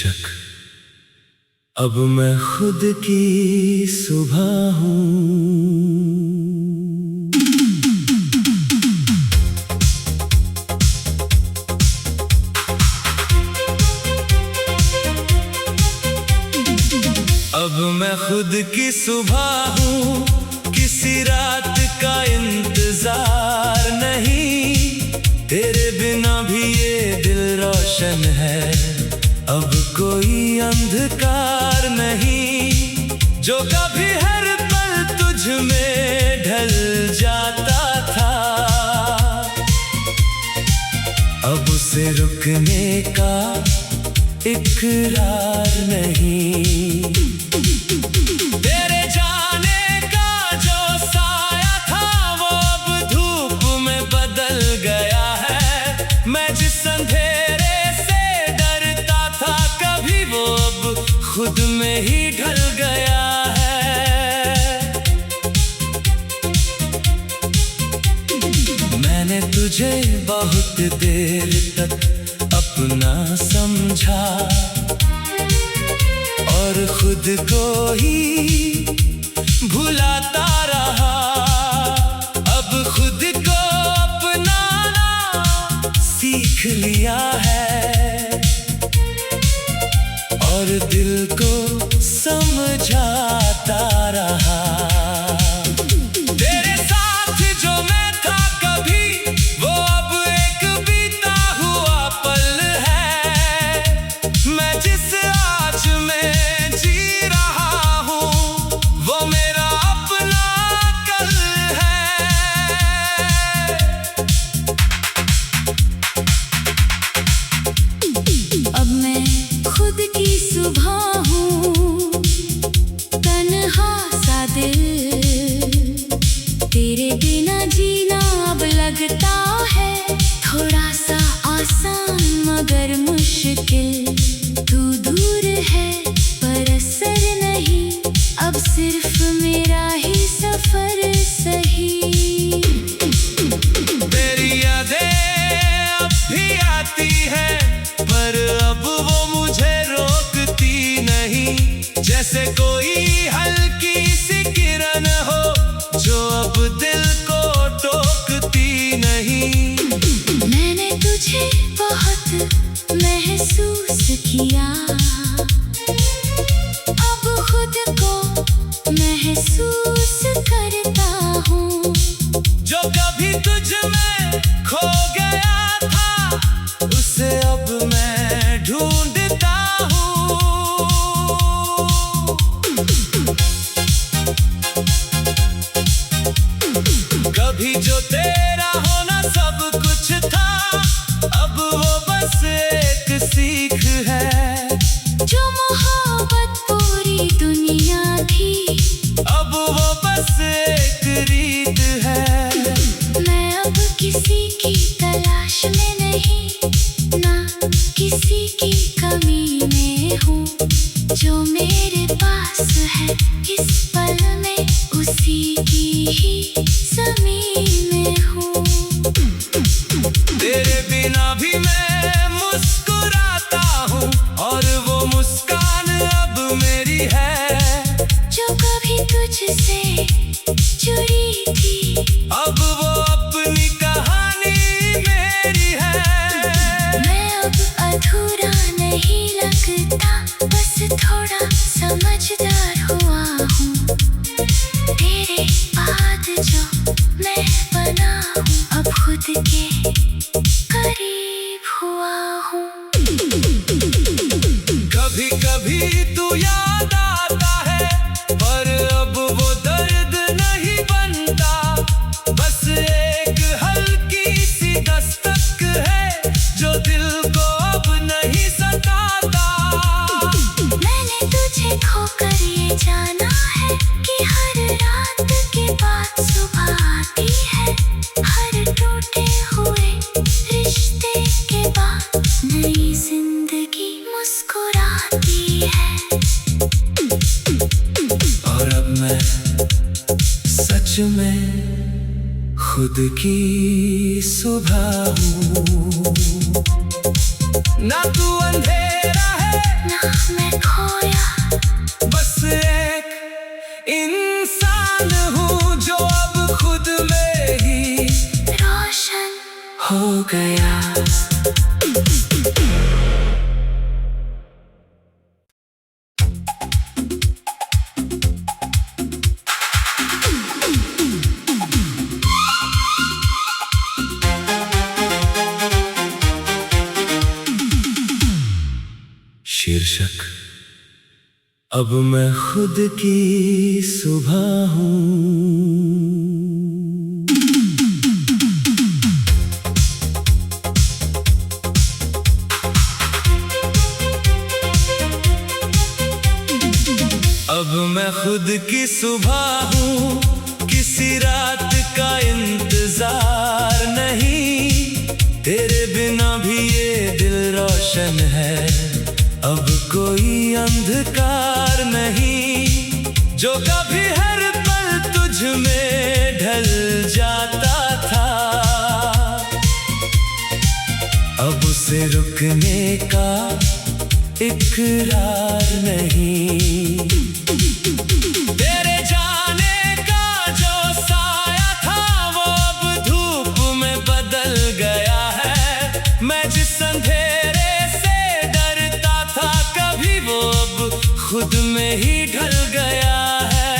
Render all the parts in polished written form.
बेशक अब मैं खुद की सुबह हूँ। अब मैं खुद की सुबह हूँ, किसी रात का इंतजार नहीं। तेरे बिना भी ये दिल रोशन है, अब कोई अंधकार नहीं। जो कभी हर पल तुझ में ढल जाता था, अब उसे रुकने का इकरार नहीं। तेरे जाने का जो साया था वो अब धूप में बदल गया है। मैं जिस अंधेरे से डरता था कभी, वो अब खुद में ही ढल गया है। मैंने तुझे बहुत देर तक अपना समझा और खुद को ही भुलाता रहा। अब खुद को अपनाना सीख लिया है और दिल को समझाता रहा। तेरे साथ जो मैं था कभी, वो अब एक बीता हुआ पल है। मैं जिस आज में जी रहा हूँ, वो मेरा अपना कल है। अब मैं खुद की सुबह हूँ, तन्हा सा दिल। तेरे बिना जीना अब लगता है थोड़ा सा आसान मगर मुश्किल। तू दूर है पर असर नहीं, अब सिर्फ मेरा ही सफर सही। तेरी यादें अब भी आती है पर अब वो मुझे रोकती नहीं। जैसे कोई हल्की सी किरण हो जो अब दिल को टोकती नहीं। मैंने तुझे बहुत महसूस किया, अब खुद को महसूस करता हूँ। जो कभी तुझ में खो गया था, उसे अब मैं ढूंढता हूँ। कभी जो तेरा होना सब कुछ था, अब वो बस एक सीख है। जो मोहब्बत पूरी दुनिया थी, अब वो बस एक रीत है। मैं अब किसी की तलाश में नहीं, ना किसी की कमी में हूँ। जो मेरे पास है इस पल में, उसी की ही ज़मीन में हूँ। तेरे बिना भी मैं मुस्कुराता हूँ और वो मुस्कान अब मेरी है। जो कभी तुझसे जुड़ी थी, अब वो अपनी कहानी मेरी है। मैं अब अधूरा नहीं लगता, बस थोड़ा समझदार हुआ हूँ। तेरे बाद जो मैं बना हूँ, अब खुद के करीब हुआ हूँ। कभी कभी तू याद आता है पर अब वो दर्द नहीं बनता। बस एक हल्की सी दस्तक है जो दिल को अब नहीं सताता। मैंने तुझे खोकर ये जाना है कि हर रात के बाद सुबह आती है। हर टूटे हुए रिश्ते के बाद नई जिंदगी मुस्कुराती है। और अब मैं सच में खुद की सुबह हूँ। ना तू अंधेरा है, ना शीर्षक अब मैं खुद की सुबह हूँ। अब मैं खुद की सुबह हूँ, किसी रात का इंतजार नहीं। तेरे बिना भी ये दिल रोशन है, अब कोई अंधकार नहीं। जो कभी हर पल तुझ में ढल जाता था, अब उसे रुकने का इकरार नहीं। तेरे जाने का जो साया था वो अब धूप में बदल गया है। मैं जिस अंधेरे से डरता था कभी, वो अब खुद में ही ढल गया है।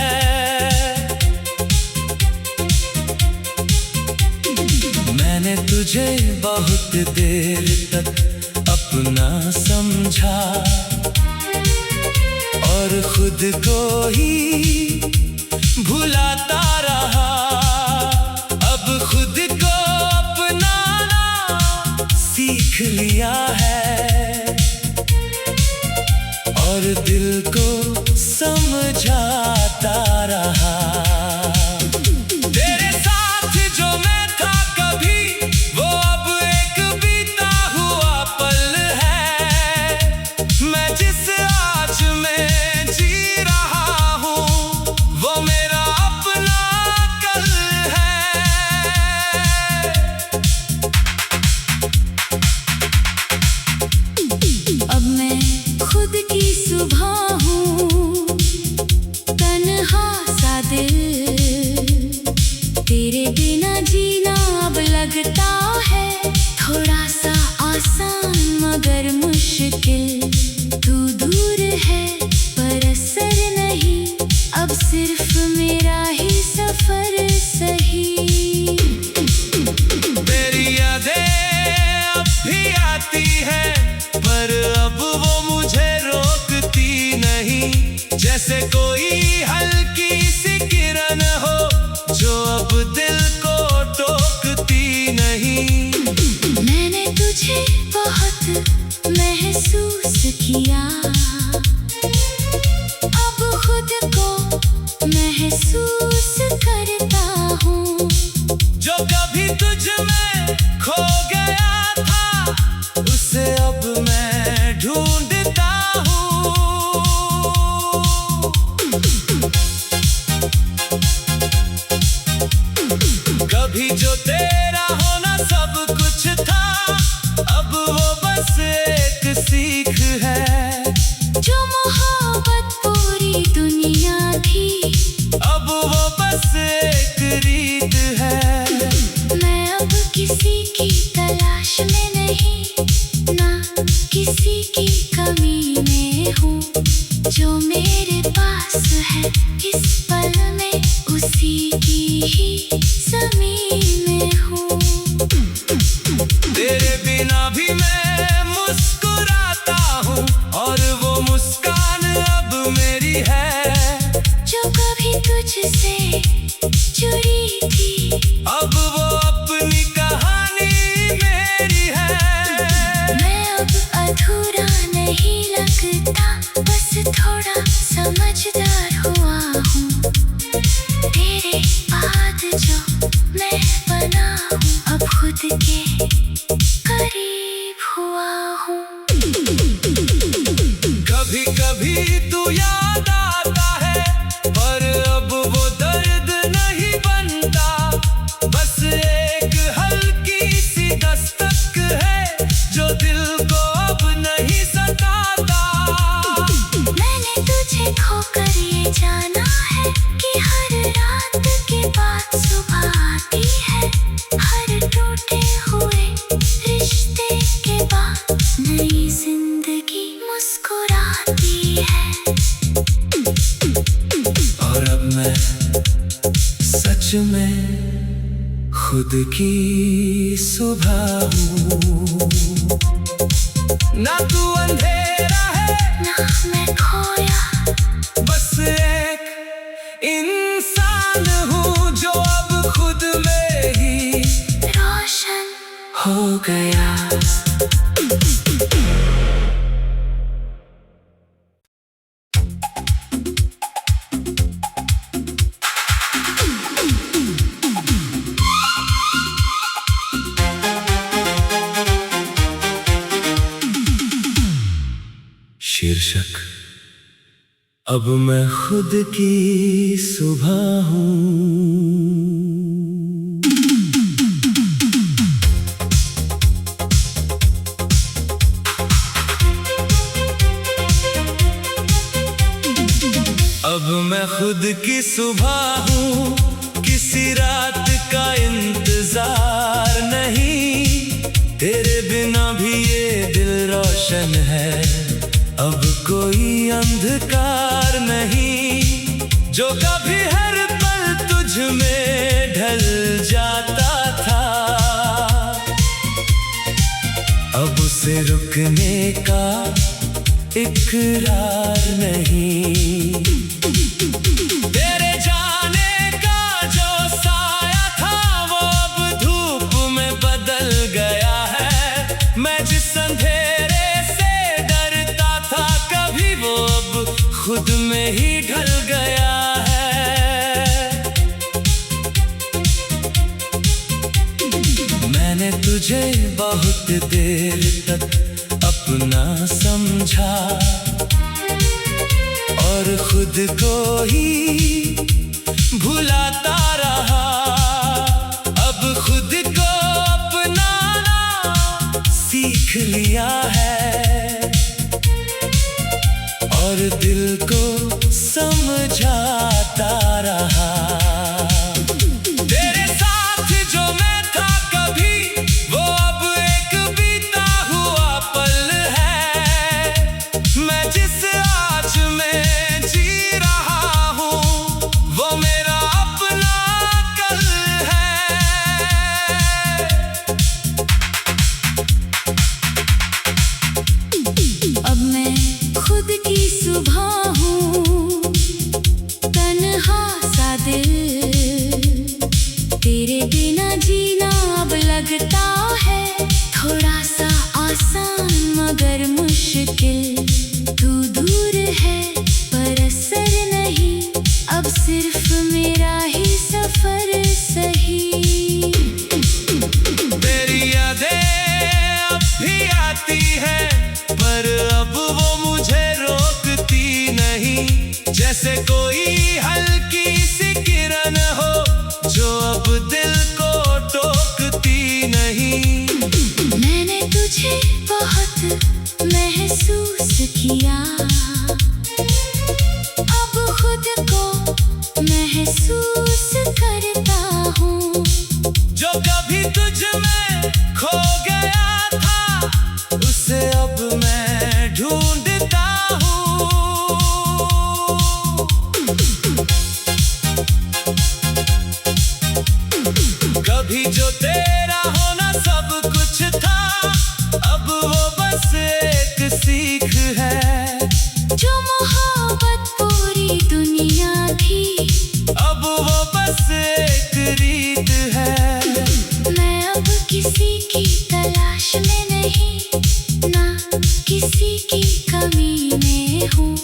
मैंने तुझे बहुत देर तक अपना समझा और खुद को ही भुलाता रहा। अब खुद को अपनाना सीख लिया है और दिल को समझाता रहा। तेरे साथ जो मैं था कभी, वो अब एक बीता हुआ पल है। मैं जिस आज में जी रहा हूँ, वो मेरा अपना कल है। अब मैं खुद की सुबह हूँ, तन्हा सा दिल। तेरे बिना जीना अब लगता है थोड़ा सा आसान मगर मुश्किल। तू दूर है पर असर नहीं, अब सिर्फ मेरा ही सफर सही। तेरी यादें अब भी आती है, पर अब वो मुझे रोकती नहीं। जैसे कोई हल्की सी किरण हो जो अब दिल को टोकती नहीं। मैंने तुझे बहुत महसूस किया, अब खुद को महसूस करता हूँ। जो कभी तुझ में खो गया था, उसे अब मैं ढूंढता हूँ। कभी जो तेरा होना सब कुछ था, अब वो बस एक सीख है। जो मोहब्बत पूरी दुनिया थी, अब वो बस एक रीत है। मैं अब किसी की तलाश में नहीं, ना किसी की कमी में हूँ। जो मेरे पास है इस पल में, उसी की ही ज़मीन में हूँ। तेरे बिना भी मैं मुस्कुराता हूँ और वो मुस्कान अब मेरी है। जो कभी तुझसे जुड़ी थी, अब वो अपनी कहानी मेरी है। मैं अब अधूरा नहीं लगता, बस थोड़ा समझदार हुआ हूँ। तेरे बाद जो मैं बना हूँ, अब खुद के करीब हुआ हूँ। कभी कभी तू याद आता है, पर अब वो दर्द नहीं बनता। बस एक हल्की सी दस्तक है जो दिल को अब नहीं सताता। मैंने तुझे खोकर ये जाना है कि हर रात के बाद सुबह आती है। हर टूटे हुए रिश्ते के बाद नई जिंदगी मुस्कुराती है। और अब मैं सच में खुद की सुबह हूँ। ना तू अंधेरा है शीर्षक अब मैं खुद की सुबह हूँ। अब मैं खुद की सुबह हूँ, किसी रात का इंतजार नहीं। तेरे बिना भी ये दिल रोशन है, अब कोई अंधकार नहीं। जो कभी हर पल तुझ में ढल जाता था, अब उसे रुकने का इकरार नहीं। तेरे जाने का जो साया था वो अब धूप में बदल गया है। मैं जिस अंधेरे से डरता था कभी, वो अब खुद में ही ढल गया है। मैंने तुझे बहुत देर तक अपना समझा और खुद को ही भुलाता रहा। अब खुद को अपनाना सीख लिया है और दिल को समझाता रहा। तेरे साथ जो मैं था कभी, वो अब एक बीता हुआ पल है। मैं जिस आज में जी रहा हूँ, वो मेरा अपना कल है। अब मैं खुद की सुबह हूँ, तन्हा सा दिल। तेरे बिना जीना अब लगता है थोड़ा सा आसान मगर मुश्किल। तू दूर है पर असर नहीं, अब सिर्फ मेरा ही सफर सही। तेरी यादें अब भी आती है, पर अब वो मुझे रोकती नहीं। जैसे कोई हल्की सी किरण हो जो अब दिल को टोकती नहीं। मैंने तुझे बहुत महसूस किया, अब खुद को महसूस करता हूँ। जो कभी तुझ में खो गया था, उसे अब मैं ढूंढता हूँ। कभी जो तेरा होना सब कुछ था, अब वो बस एक सीख है। जो मोहब्बत पूरी दुनिया थी, अब वो बस एक रीत है। मैं अब किसी की तलाश में नहीं, ना किसी की कमी में हूँ।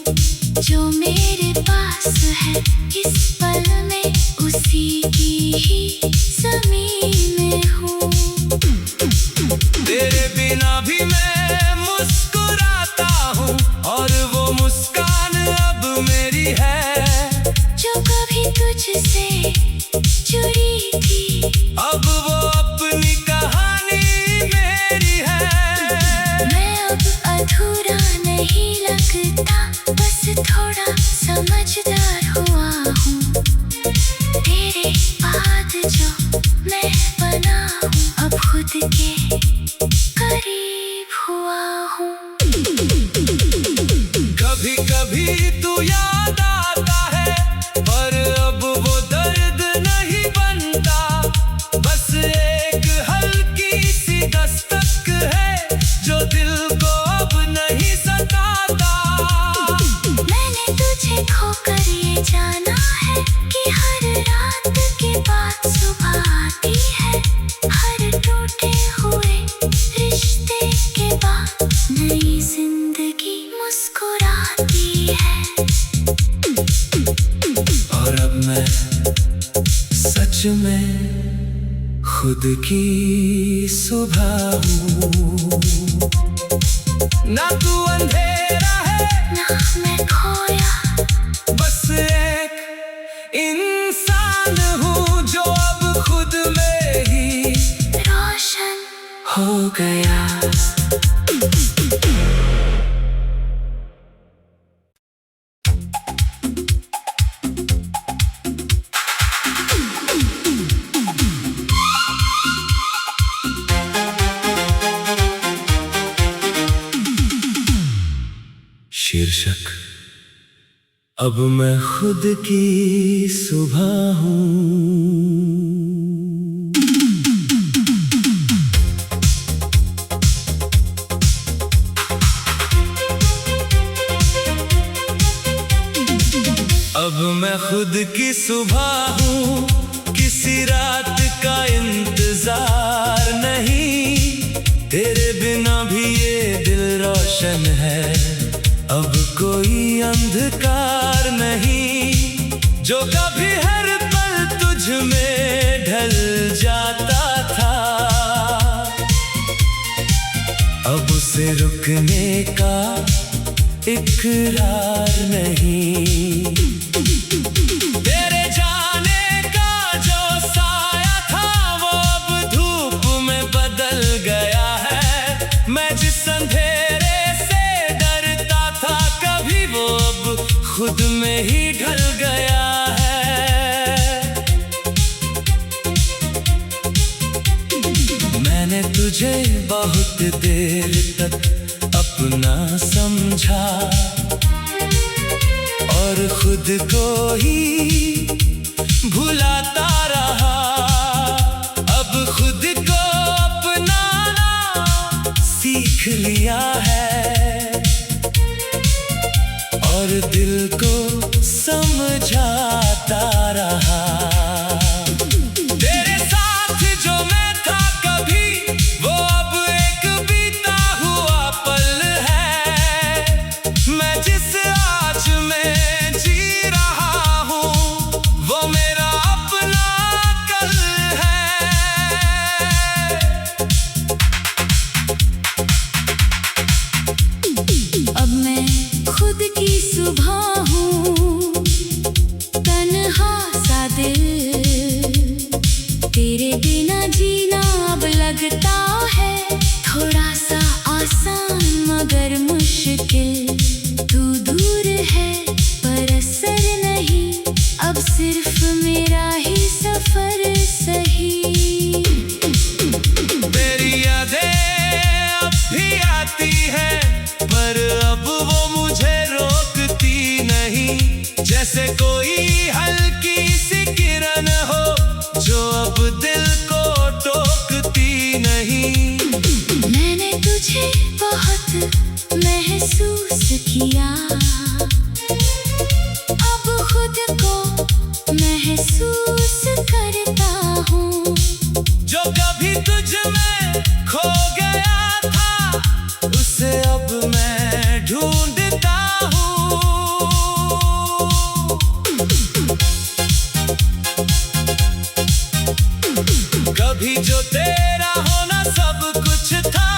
जो मेरे पास है इस पल में, उसी की ही ज़मीन में हूँ। तेरे बिना भी मैं मुस्कुराता हूँ और वो मुस्कान अब मेरी है। जो कभी तुझसे जुड़ी थी, अब वो अपनी कहानी मेरी है। मैं अब अधूरा नहीं लगता, बस थोड़ा समझदार हुआ हूँ। तेरे बाद जो मैं बना हूँ, अब खुद के करीब हुआ हूँ। कभी कभी तू याद आता है, पर अब वो दर्द नहीं बनता। बस एक हल्की सी दस्तक है जो दिल को अब नहीं सताता। मैंने तुझे खोकर ये जाना है कि हर रात के बाद सुबह आती है। हर टूटे हुए रिश्ते के बाद नई जिंदगी मुस्कुराती है। और अब मैं सच में खुद की सुबह हूँ। ना तू अंधेरा है शीर्षक अब मैं खुद की सुबह हूँ। अब मैं खुद की सुबह हूँ, किसी रात का इंतजार नहीं। तेरे बिना भी ये दिल रोशन है, अब कोई अंधकार नहीं। जो कभी हर पल तुझ में ढल जाता था, अब उसे रुकने का इकरार नहीं। तेरे जाने का जो साया था वो अब धूप में बदल गया है। मैं जिस अंधेरे से डरता था कभी, वो अब खुद में ही ढल गया है। मैंने तुझे बहुत देर तक अपना समझा और खुद को ही भुलाता रहा। अब खुद को अपनाना सीख लिया है और दिल को समझाता रहा। तेरे साथ जो मैं था कभी, वो अब एक बीता हुआ पल है। मैं जिस आज में जी रहा हूँ, वो मेरा अपना कल है। अब मैं खुद की सुबह हूँ, तन्हा सा दिल। तेरे बिना जीना अब लगता है थोड़ा सा आसान मगर मुश्किल। तू दूर है पर असर नहीं, अब सिर्फ मेरा ही सफर सही। तेरी यादें अब भी आती है, पर अब वो मुझे रोकती नहीं। जैसे कोई हल्की सी किरण हो जो अब दिल को टोकती नहीं। मैंने तुझे बहुत महसूस किया, अब खुद को महसूस करता हूँ। जो कभी तुझ में खो गया था, उसे अब मैं ढूंढता हूँ। कभी जो तेरा होना सब कुछ था,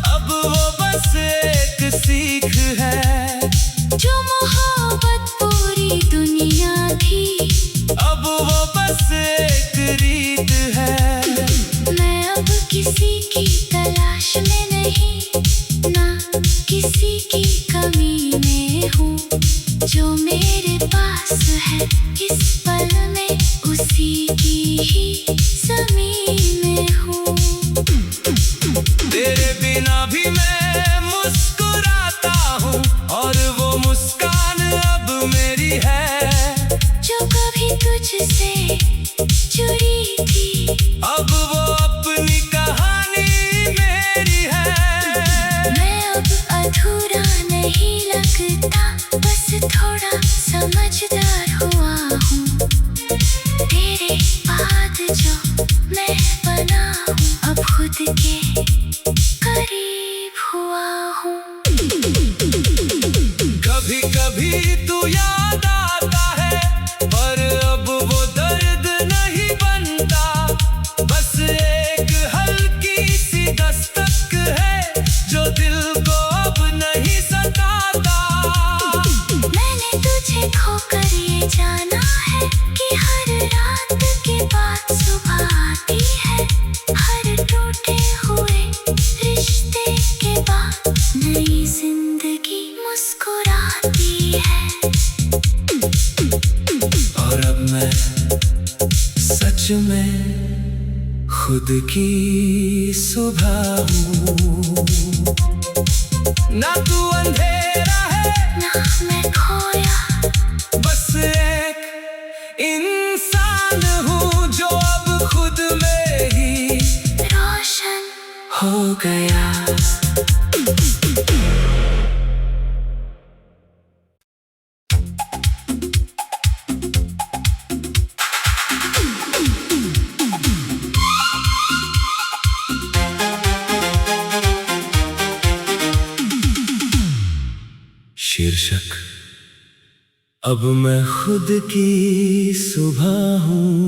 अब वो बस एक सीख है। जो मोहब्बत पूरी दुनिया थी, अब वो बस एक रीत है। मैं अब किसी की तलाश में नहीं, ना किसी की कमी में हूँ। जो मेरे पास है इस पल में, उसी की ही ज़मीन में हूँ। तेरे बिना भी मैं मुस्कुराता हूँ और वो मुस्कान अब मेरी है। जो कभी तुझसे जुड़ी थी, अब वो अपनी कहानी मेरी है। मैं अब अधूरा नहीं लगता, बस थोड़ा समझदार हुआ हूँ। तेरे बाद जो मैं बना हूँ, अब खुद के करीब हुआ हूँ। कभी कभी तू याद आता है, पर अब वो दर्द नहीं बनता। बस एक हल्की सी दस्तक है जो दिल को अब नहीं सताता। मैंने तुझे खोकर ये जाना है कि हर रात के बाद सुबह आती है। हर टूटे हुए रिश्ते के बाद नई जिंदगी मुस्कुराती है। और अब मैं सच में खुद की सुबह हूँ। ना तू अंधेरा है गया। शीर्षक अब मैं खुद की सुबह हूँ।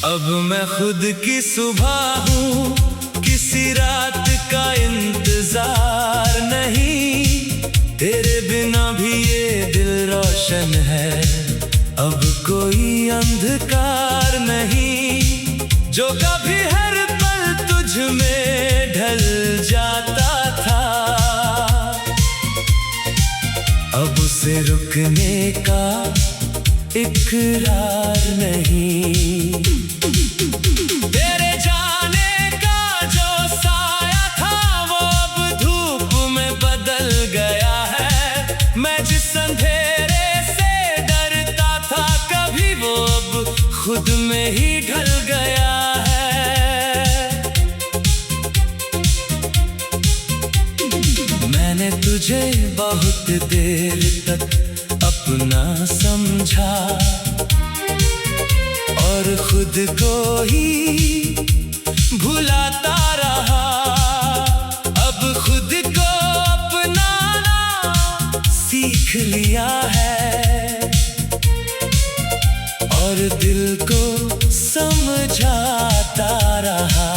अब मैं खुद की सुबह हूँ, किसी रात का इंतजार नहीं। तेरे बिना भी ये दिल रोशन है, अब कोई अंधकार नहीं। जो कभी हर पल तुझ में ढल जाता था, अब उसे रुकने का इकरार नहीं। तेरे जाने का जो साया था वो अब धूप में बदल गया है। मैं जिस अंधेरे से डरता था कभी, वो अब खुद में ही ढल गया है। मैंने तुझे बहुत देर तक अपना समझा और खुद को ही भुलाता रहा। अब खुद को अपनाना सीख लिया है और दिल को समझाता रहा।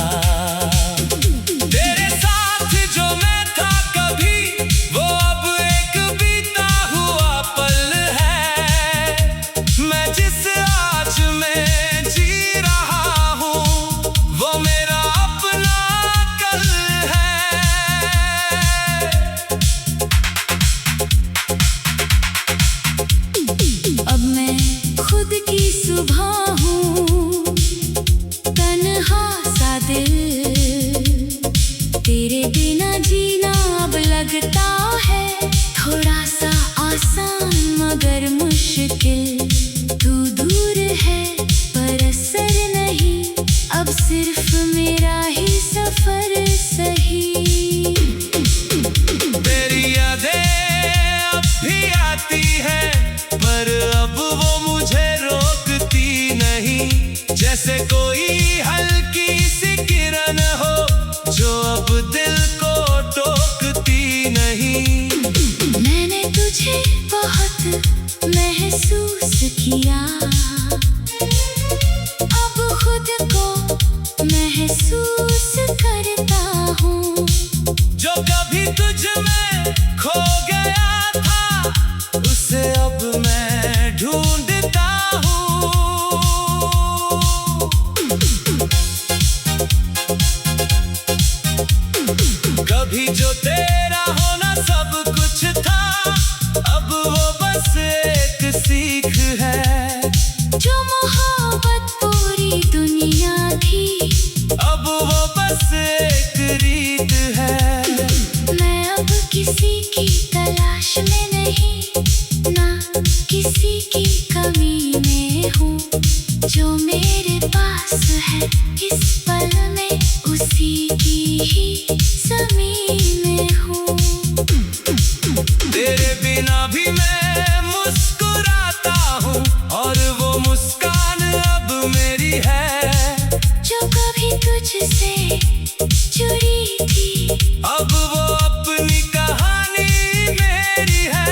तेरे साथ जो मैं था कभी, वो अब एक बीता हुआ पल है। मैं जिस आज में जी रहा हूँ, वो मेरा अपना कल है। अब मैं खुद की सुबह हूँ, तन्हा सा दिल। तेरे बिना जीना अब लगता है थोड़ा सा आसान मगर मुश्किल। तू दूर है पर असर नहीं, अब सिर्फ मेरा ही सफर सही। तेरी यादें अब भी आती है पर अब वो मुझे रोकती नहीं। जैसे कोई हल्की सी किरण हो जो अब दिल को टोकती नहीं। मैंने तुझे बहुत महसूस किया, अब खुद को महसूस करता हूँ। जो कभी तुझ में खो गया था, उसे अब मैं ढूंढता हूँ। कभी जो तेरा होना सब कुछ था, अब वो बस एक सीख है। जो मोहब्बत पूरी दुनिया थी, अब वो बस एक रीत है। मैं अब किसी की तलाश में नहीं, ना किसी की कमी में हूँ। जो मेरे पास है इस पल में, उसी की ही ज़मीन में हूँ। तेरे बिना भी मैं मुस्कुराता हूँ और वो मुस्कान अब मेरी है। जो कभी तुझसे जुड़ी थी, अब वो अपनी कहानी मेरी है।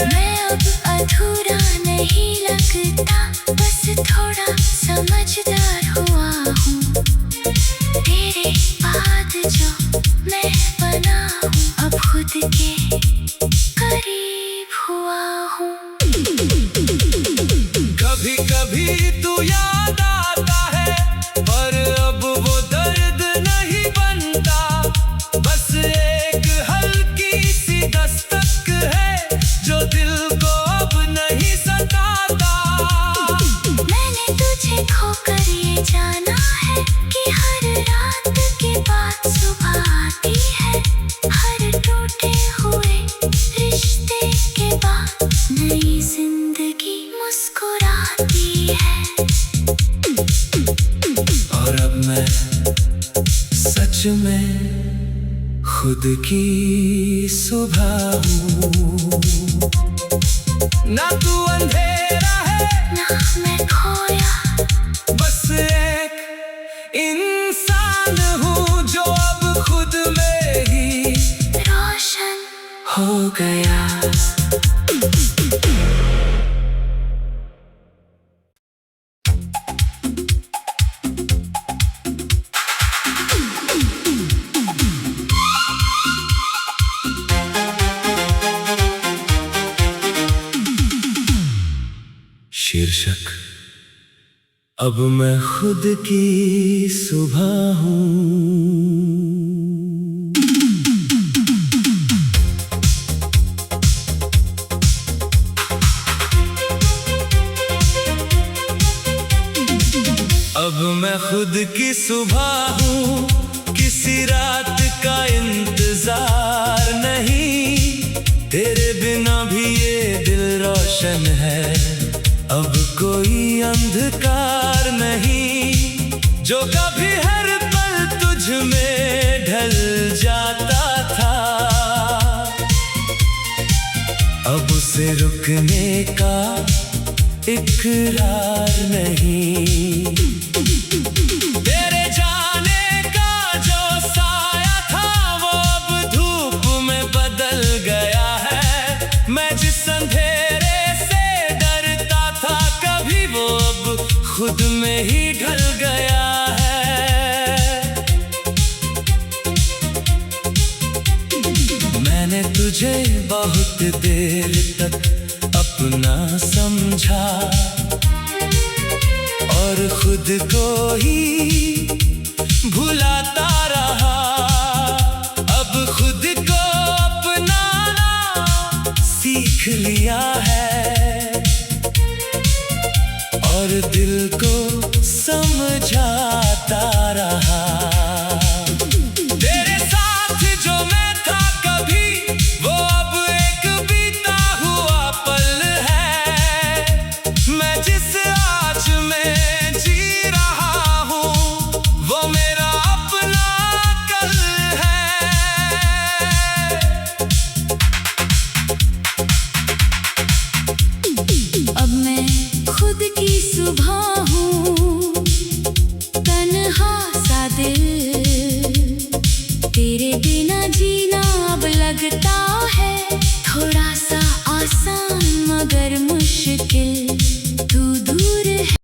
मैं अब अधूरा नहीं लगता, बस थोड़ा समझदार हुआ हूँ। तेरे बाद जो मैं बना हूँ, अब खुद के करीब हुआ हूँ। कभी कभी तू याद आता है पर अब वो दर्द नहीं बनता। बस एक हल्की सी दस्तक है जो दिल को अब नहीं सताता। मैंने तुझे खोकर ये जाना है कि हर रात के बाद सुबह आती है। हर टूटे हुए सच में खुद की सुबह हूँ। ना तू अंधेरा है ना मैं खोया, बस एक इंसान हूँ जो अब खुद में ही रोशन हो गया। शीर्षक अब मैं खुद की सुबह हूँ। अब मैं खुद की सुबह हूँ, किसी रात का इंतजार नहीं। तेरे बिना भी ये दिल रोशन है, अब कोई अंधकार नहीं। जो कभी हर पल तुझ में ढल जाता था, अब उसे रुकने का इकरार नहीं। तेरे जाने का जो साया था वो अब धूप में बदल गया है। मैं जिस अंधेरे से डरता था कभी, वो अब खुद में ही ढल गया है। मैंने तुझे बहुत देर तक अपना समझा और खुद को ही भुलाता रहा। अब खुद को अपनाना सीख लिया है और दिल को समझाता रहा। तेरे साथ जो मैं था कभी, वो अब एक बीता हुआ पल है। मैं जिस आज में जी रहा हूँ, वो मेरा अपना कल है। अब मैं खुद की सुबह